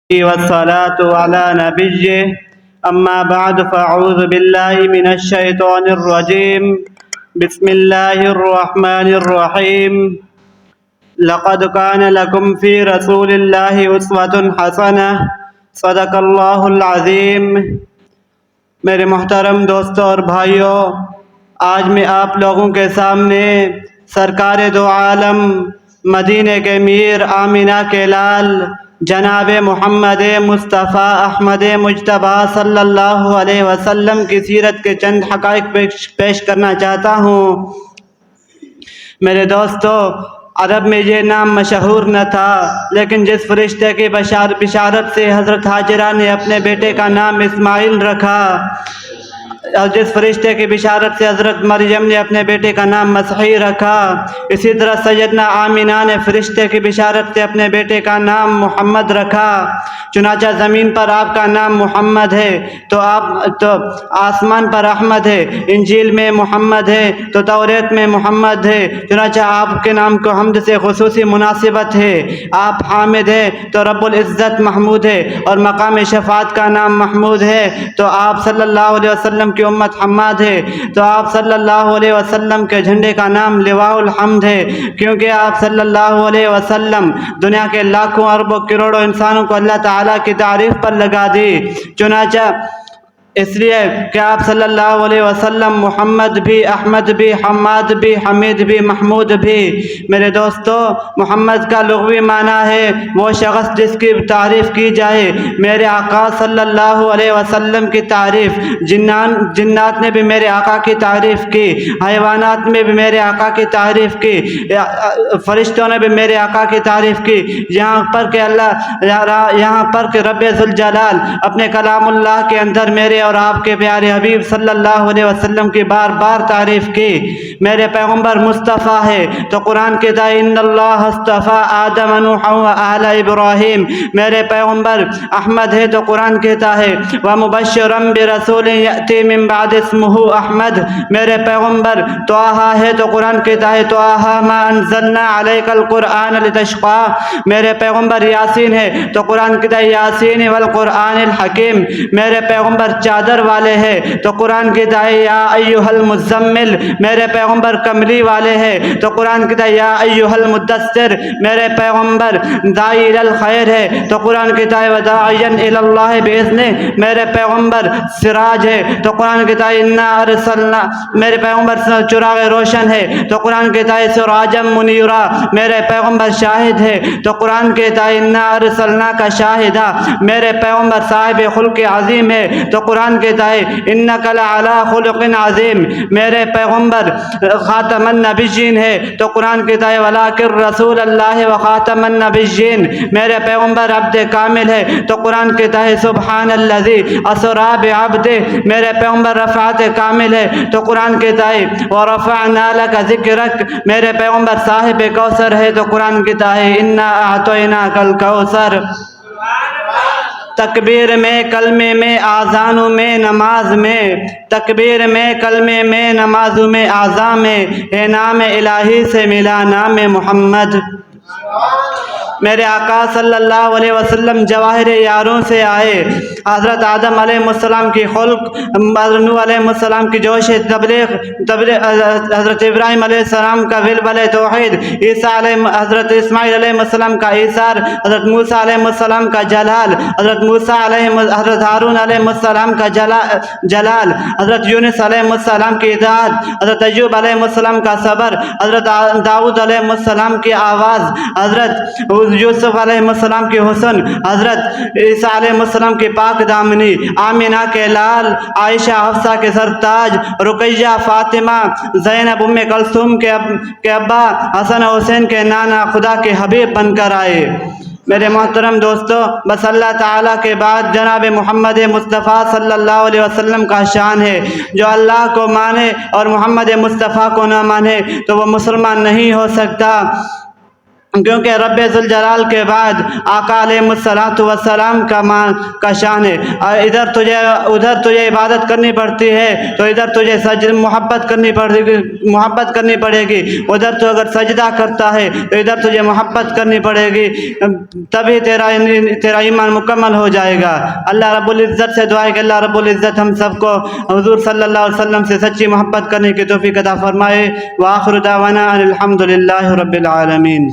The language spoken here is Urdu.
والصلاة على نبيه أما بعد فأعوذ بالله من الشيطان الرجيم بسم الله الرحمن الرحيم لقد كان لكم في رسول الله أسوة حسنة صدق اللہ العظیم۔ میرے محترم دوستوں اور بھائیوں، آج میں آپ لوگوں کے سامنے سرکار دو عالم مدینہ کے میر آمینہ کے لال جناب محمد مصطفیٰ احمد مجتبیٰ صلی اللہ علیہ وسلم کی سیرت کے چند حقائق پیش کرنا چاہتا ہوں۔ میرے دوستو، عرب میں یہ نام مشہور نہ تھا، لیکن جس فرشتے کی بشارت سے حضرت ہاجرہ نے اپنے بیٹے کا نام اسماعیل رکھا، اور جس فرشتے کی بشارت سے حضرت مریم نے اپنے بیٹے کا نام مسیح رکھا، اسی طرح سیدنا آمینہ نے فرشتے کی بشارت سے اپنے بیٹے کا نام محمد رکھا۔ چنانچہ زمین پر آپ کا نام محمد ہے تو آسمان پر احمد ہے، انجیل میں محمد ہے تو توریت میں محمد ہے۔ چنانچہ آپ کے نام کو حمد سے خصوصی مناسبت ہے۔ آپ حامد ہے تو رب العزت محمود ہے، اور مقام شفاعت کا نام محمود ہے تو آپ صلی اللہ علیہ وسلم کی امت حماد ہے، تو آپ صلی اللہ علیہ وسلم کے جھنڈے کا نام لواء الحمد ہے، کیونکہ آپ صلی اللہ علیہ وسلم دنیا کے لاکھوں اربوں کروڑوں انسانوں کو اللہ تعالیٰ کی تعریف پر لگا دی۔ چنانچہ اس لیے کہ آپ صلی اللہ علیہ وسلم محمد بھی، احمد بھی، حماد بھی، حمید بھی، محمود بھی۔ میرے دوستو، محمد کا لغوی معنی ہے وہ شخص جس کی تعریف کی جائے۔ میرے آقا صلی اللہ علیہ وسلم کی تعریف جنات نے بھی میرے آقا کی تعریف کی، حیوانات میں بھی میرے آقا کی تعریف کی، فرشتوں نے بھی میرے آقا کی تعریف کی، یہاں پر کہ رب ذوالجلال اپنے کلام اللہ کے اندر میرے اور آپ کے پیارے حبیب صلی اللہ علیہ وسلم کی بار بار تعریف کی۔ میرے پیغمبر مصطفیٰ ہے تو قرآن کہتا ہے ان اللہ اصطفیٰ آدم نوحا وآل ابراہیم۔ میرے پیغمبر احمد ہے تو قرآن کہتا ہے ومبشرا برسول یأتی من بعد اسمہ احمد۔ میرے پیغمبر طٰہٰ ہے تو قرآن کہتا ہے طٰہٰ ما انزلنا علیک القرآن لتشقیٰ۔ میرے پیغمبر یاسین ہے تو قرآن کہتا ہے یاسین والقرآن الحکیم۔ میرے پیغمبر چادر والے ہیں تو قرآن کہتا ہے یا ایھا المزمل۔ میرے پیغمبر کملی والے ہیں تو قرآن کہتا ہے یا ایھا المدثر۔ میرے پیغمبر داعی الی الخیر ہے تو قرآن کہتا ہے وداعیا الی اللہ باذنہ۔ میرے پیغمبر سراج ہے تو قرآن کہتا ہے انا ارسلنا۔ میرے پیغمبر چراغ روشن ہے تو قرآن کہتا ہے سراجا منیرا۔ میرے پیغمبر شاہد ہے تو قرآن کہتا ہے انا ارسلناک شاہدا۔ میرے پیغمبر صاحب خلق عظیم ہے تو قرآن کہتا ہے انک لعلی خلق عظیم۔ میرے پیغمبر خاتم النبیین ہے تو قرآن کہتا ہے ولکن رسول اللہ وخاتم النبیین۔ میرے پیغمبر عبد کامل ہے تو قرآن کہتا ہے سبحان الذی اسریٰ بعبدہ۔ میرے پیغمبر رفعت کامل ہے تو قرآن کہتا ہے ورفعنا لک ذکرک۔ میرے پیغمبر صاحب کوثر ہے تو قرآن کہتا ہے انا اعطیناک الکوثر۔ تکبیر میں، کلمے میں، آذانوں میں، نماز میں، تکبیر میں، کلمے میں، نمازوں میں، اعضاء میں، اے نام الہی سے ملا نام محمد۔ میرے آقا صلی اللہ علیہ وسلم جواہر یاروں سے آئے۔ حضرت آدم علیہ السلام کی خلق، حضرت نوح علیہ السلام کی جوش تبلیغ، حضرت ابراہیم علیہ السلام کا ولولہ توحید، حضرت اسماعیل علیہ السلام کا ایثار، حضرت موسیٰ علیہ السلام کا جلال، حضرت ہارون علیہ السلام کا جلال، حضرت یونس علیہ السلام کی اطاعت، حضرت ایوب علیہ السلام کا صبر، حضرت داؤد علیہ السلام کی آواز، حضرت یوسف علیہ السلام کی حسن، حضرت عیسیٰ علیہ السلام کی پاک دامنی، آمینہ کے لال، عائشہ حفصہ کے سرتاج، رقیہ فاطمہ زینب ام کلثوم کے ابا، حسن حسین کے نانا خدا کے حبیب بن کر آئے۔ میرے محترم دوستو، بس اللہ تعالیٰ کے بعد جناب محمد مصطفیٰ صلی اللہ علیہ وسلم کا شان ہے۔ جو اللہ کو مانے اور محمد مصطفیٰ کو نہ مانے تو وہ مسلمان نہیں ہو سکتا۔ کیونکہ رب ذوالجلال کے بعد آقا علیہ الصلوۃ والسلام کا شان ہے. ادھر تجھے عبادت کرنی پڑتی ہے تو ادھر تجھے محبت کرنی پڑے گی. ادھر تو اگر سجدہ کرتا ہے تو ادھر تجھے محبت کرنی پڑے گی, تبھی تیرا ایمان مکمل ہو جائے گا. اللہ رب العزت سے دعا ہے کہ اللہ رب العزت ہم سب کو حضور صلی اللہ علیہ وسلم سے سچی محبت کرنے کی توفیق عطا فرمائے. وآخر دعوانا الحمد للہ رب العالمین.